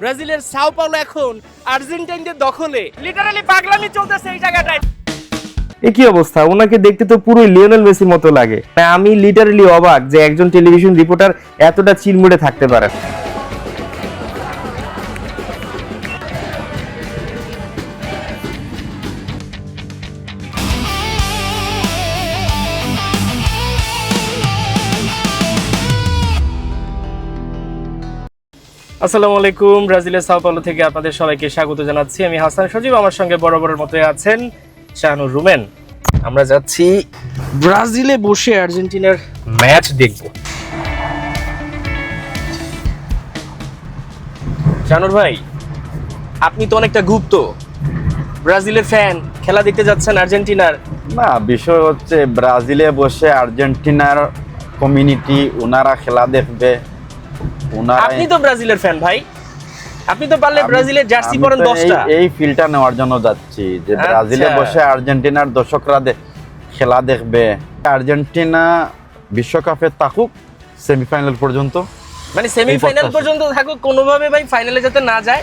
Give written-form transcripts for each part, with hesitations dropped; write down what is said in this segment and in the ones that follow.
ব্রাজিলের Sao Paulo এখন আর্জেন্টাইনদের দখলে। লিটারালি পাগলামি চলতেছে এই জায়গাটায়। এ কি অবস্থা, ওনাকে দেখতে তো পুরোই লিওনেল মেসির মতো লাগে। আমি লিটারালি অবাক যে একজন টেলিভিশন রিপোর্টার এতটা চিলমুড়ে থাকতে পারে। আসসালামু আলাইকুম, ব্রাজিলের সাও পাওলো থেকে আপনাদের সবাইকে স্বাগত জানাচ্ছি। আমি হাসান সজীব, আমার সঙ্গে বরাবরের মতোই আছেন শাহানুর রুমেন। আমরা যাচ্ছি ব্রাজিলে বসে আর্জেন্টিনার ম্যাচ দেখব। শাহানুর ভাই, আপনি তো অনেকটা গুপ্ত ব্রাজিলের ফ্যান, খেলা দেখতে যাচ্ছেন আর্জেন্টিনার। না, বিষয় হচ্ছে ব্রাজিলে বসে আর্জেন্টিনার কমিউনিটি ওনারা খেলা দেখবে। আপনি তো ব্রাজিলের ফ্যান ভাই, আপনি তো পারলে ব্রাজিলের জার্সি পরেন 10টা। এই ফিলটা নেওয়ার জন্য যাচ্ছি যে ব্রাজিলে বসে আর্জেন্টিনার দর্শকরা খেলা দেখবে। আর্জেন্টিনা বিশ্বকাপে থাকুক সেমিফাইনাল পর্যন্ত, মানে সেমিফাইনাল পর্যন্ত থাকুক, কোনোভাবে ভাই ফাইনালে যাতে না যায়।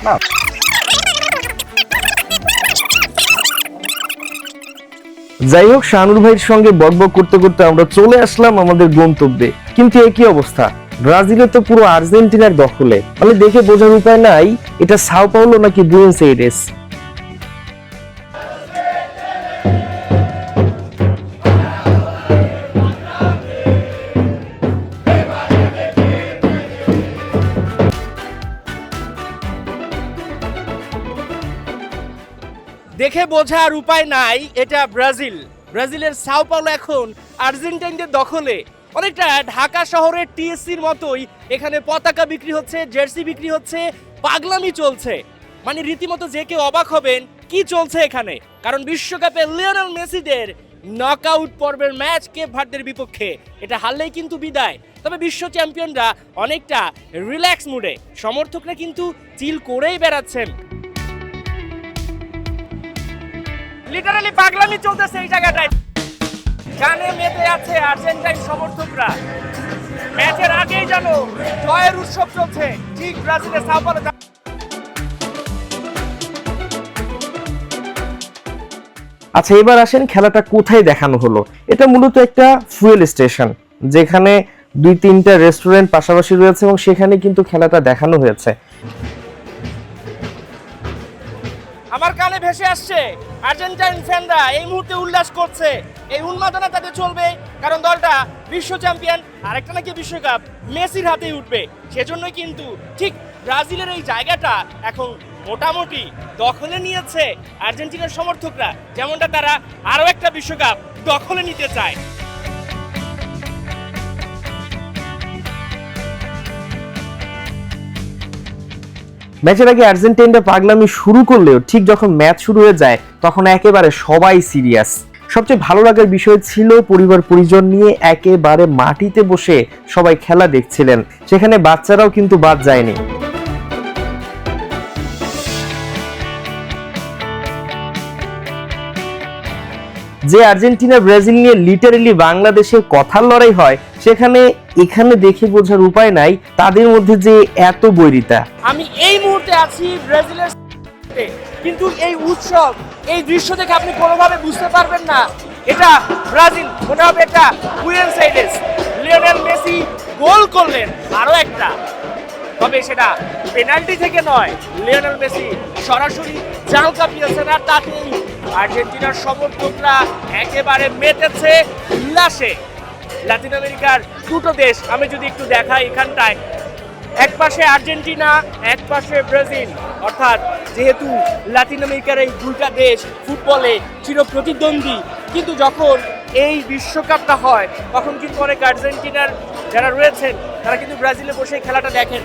যাই হোক, শাহানুর ভাইয়ের সঙ্গে বকবক করতে করতে আমরা চলে আসলাম আমাদের গন্তব্যে। কিন্তু একই অবস্থা, ব্রাজিলে তো পুরো আর্জেন্টিনার দখলে। মানে দেখে বোঝার উপায় নাই এটা সাও পাওলো নাকি বুয়েনোস আইরেস। দেখে বোঝার উপায় নাই এটা ব্রাজিল। ব্রাজিলের সাও পাওলো এখন আর্জেন্টাইনদের দখলে। অনেকটা ঢাকা শহরের টিএসসির মতোই এখানে পতাকা বিক্রি হচ্ছে, জার্সি বিক্রি হচ্ছে, পাগলামি চলছে। মানে রীতিমতো যে কেউ অবাক হবেন কি চলছে এখানে। কারণ বিশ্বকাপে লিওনেল মেসিদের নকআউট পর্বের ম্যাচ কেপ ভার্দের বিপক্ষে, এটা হারলেই কিন্তু বিদায়। তবে বিশ্ব চ্যাম্পিয়নরা অনেকটা রিল্যাক্স মুডে, সমর্থকরা কিন্তু চিল করেই বেড়াচ্ছেন। লিটারালি পাগলামি চলতেছে এই জায়গাটায়। গানে মেতে আছে আর্জেন্টাইন সমর্থকরা। ম্যাচের আগেই জানো জয়ের উৎসব চলছে ঠিক ব্রাজিলের সাও পাওলো। আচ্ছা, এবার আসেন খেলাটা কোথায় দেখানো হলো। এটা মূলত একটা ফুয়েল স্টেশন, যেখানে 2-3টা রেস্টুরেন্ট পাশাপাশি রয়েছে এবং সেখানে কিন্তু খেলাটা দেখানো হয়েছে। আমার কানে ভেসে আসছে আর্জেন্টাইন ফ্যানরা এই মুহূর্তে উল্লাস করছে। এই উন্মাদনা তাদের চলবে, কারণ দলটা বিশ্ব চ্যাম্পিয়ন, আরেকটা নাকি বিশ্বকাপ মেসির হাতেই উঠবে। সেজন্যই কিন্তু ঠিক ব্রাজিলের এই জায়গাটা এখন মোটামুটি দখলে নিয়েছে আর্জেন্টিনার সমর্থকরা, যেমনটা তারা আরো একটা বিশ্বকাপ দখলে নিতে চায়। ম্যাচের আগে আর্জেন্টিনারা পাগলামি শুরু করলেও ঠিক যখন ম্যাচ শুরু হয়ে যায় তখন একেবারে সবাই সিরিয়াস। সবচেয়ে ভালো লাগার বিষয় ছিল পরিবার পরিজন নিয়ে একেবারে মাটিতে বসে সবাই খেলা দেখছিলেন, সেখানে বাচ্চারাও কিন্তু বাদ যায়নি। যে আর্জেন্টিনা ব্রাজিল নিয়ে লিটারালি বাংলাদেশের কথার লড়াই হয়, সেখানে এখানে দেখে বোঝার উপায় নাই তাদের মধ্যে যে এত বৈরিতা। আমি এই মুহূর্তে আছি ব্রাজিলের, কিন্তু এই উৎসব, এই দৃশ্য দেখে আপনি কোনোভাবে বুঝতে পারবেন না এটা ব্রাজিল, মনে হবে এটা বুয়েনোস আইরেস। লিওনেল মেসি গোল করলেন আরো একটা, তবে সেটা পেনাল্টি থেকে নয়, লিওনেল মেসি সরাসরি জাল কাঁপিয়েছেন। আর তাতেই আর্জেন্টিনার সমর্থকরা একেবারে মেতেছে উল্লাসে। লাতিন আমেরিকার দুটো দেশ আমি যদি একটু দেখাই এখানটায়, এক পাশে আর্জেন্টিনা, এক পাশে ব্রাজিল। অর্থাৎ যেহেতু লাতিন আমেরিকার এই দুইটা দেশ ফুটবলে চির প্রতিদ্বন্দ্বী, কিন্তু যখন এই বিশ্বকাপটা হয় তখন কিন্তু অনেক আর্জেন্টিনার যারা রয়েছেন তারা কিন্তু ব্রাজিলে বসে খেলাটা দেখেন।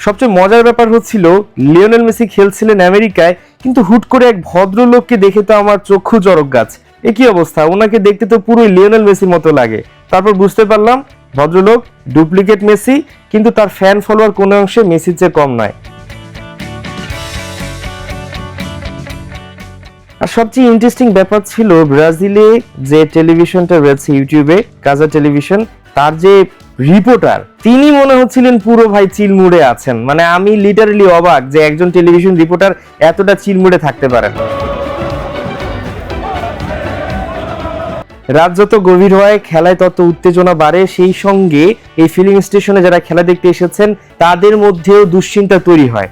সবচেয়ে মজার ব্যাপার হচ্ছিল লিওনেল মেসি খেলছিলেন আমেরিকায়, কিন্তু হুট করে এক ভদ্রলোককে দেখে তো আমার চক্ষু চড়ক গাছ। এ কি অবস্থা, ওনাকে দেখতে তো পুরোই লিওনেল মেসির মতো লাগে। তারপর বুঝতে পারলাম ভদ্রলোক ডুপ্লিকেট মেসি, কিন্তু তার ফ্যান ফলোয়ার কোনো অংশে মেসির চেয়ে কম নয়। আর সবচেয়ে ইন্টারেস্টিং ব্যাপার ছিল ব্রাজিলে যে টেলিভিশনটা রয়েছে ইউটিউবে, কাজা টেলিভিশন, তার যে রিপোর্টার, তিনি মনে হচ্ছিলেন পুরো ভাই চিলমুড়ে আছেন। মানে আমি লিটারালি অবাক যে একজন টেলিভিশন রিপোর্টার এতটা চিলমুড়ে থাকতে পারেন। রাত যত গভীর হয় খেলায় তত উত্তেজনা বাড়ে, সেই সঙ্গে এই ফিলিং স্টেশনে যারা খেলা দেখতে এসেছেন তাদের মধ্যেও দুশ্চিন্তা তৈরি হয়।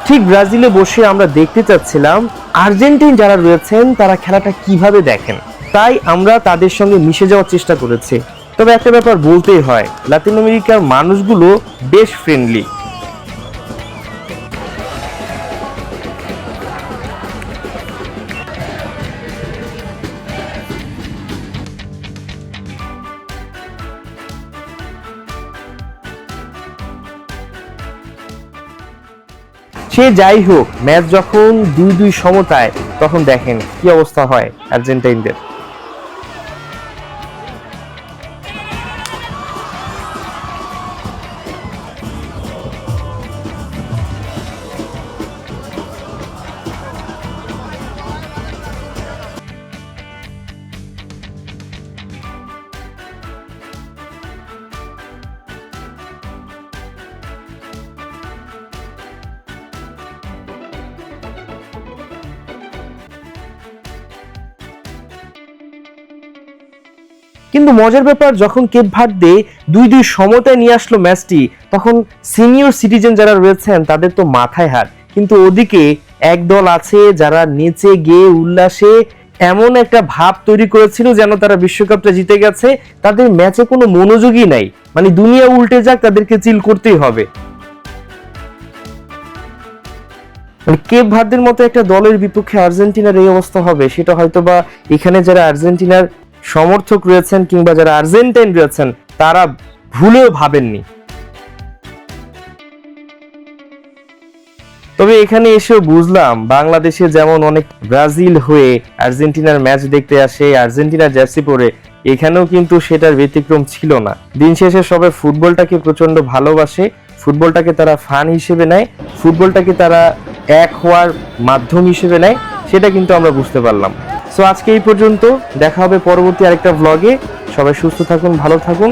ঠিক ব্রাজিলে বসে আমরা দেখতে চাচ্ছিলাম আর্জেন্টিন যারা রয়েছেন তারা খেলাটা কিভাবে দেখেন, তাই আমরা তাদের সঙ্গে মিশে যাওয়ার চেষ্টা করেছি। তবে একটা ব্যাপার বলতেই হয়, লাতিন আমেরিকার মানুষগুলো বেশ ফ্রেন্ডলি। সে যাই হোক, ম্যাচ যখন 2-2 সমতায় তখন দেখেন কি অবস্থা হয় আর্জেন্টাইনদের। কিন্তু মজার ব্যাপার, যখন কেপ ভার্দে 2-2 সমতায় নিয়ে আসলো ম্যাচটি, তখন সিনিয়র সিটিজেন যারা রয়েছেন তাদের তো মাথায় হাত, কিন্তু ওদিকে এক দল আছে যারা নেচে গেয়ে উল্লাসে এমন একটা ভাব তৈরি করেছিল যেন তারা বিশ্বকাপটা জিতে গেছে। তাদের ম্যাচে কোনো মনোযোগই নাই, মানে দুনিয়া উল্টে যাক তাদেরকে চিল করতেই হবে। কেপ ভার্দের মতো একটা দলের বিপক্ষে আর্জেন্টিনার এই অবস্থা হবে সেটা হয়তোবা এখানে যারা আর্জেন্টিনার সমর্থক রয়েছেন কিংবা যারা আর্জেন্টাইন রয়েছেন তারা ভুলেও ভাবেননি। তবে এখানে এসেও বুঝলাম বাংলাদেশে যেমন অনেক ব্রাজিল হয়ে আর্জেন্টিনার ম্যাচ দেখতে আসে আর্জেন্টিনার জার্সি পরে, এখানেও কিন্তু সেটার ব্যতিক্রম ছিল না। দিন শেষে সবাই ফুটবলটাকে প্রচন্ড ভালোবাসে, ফুটবলটাকে তারা ফান হিসেবে নেয়, ফুটবলটাকে তারা এক হওয়ার মাধ্যম হিসেবে নেয়, সেটা কিন্তু আমরা বুঝতে পারলাম। সো আজকে এই পর্যন্ত, দেখা হবে পরবর্তী আরেকটা ব্লগে। সবাই সুস্থ থাকুন, ভালো থাকুন।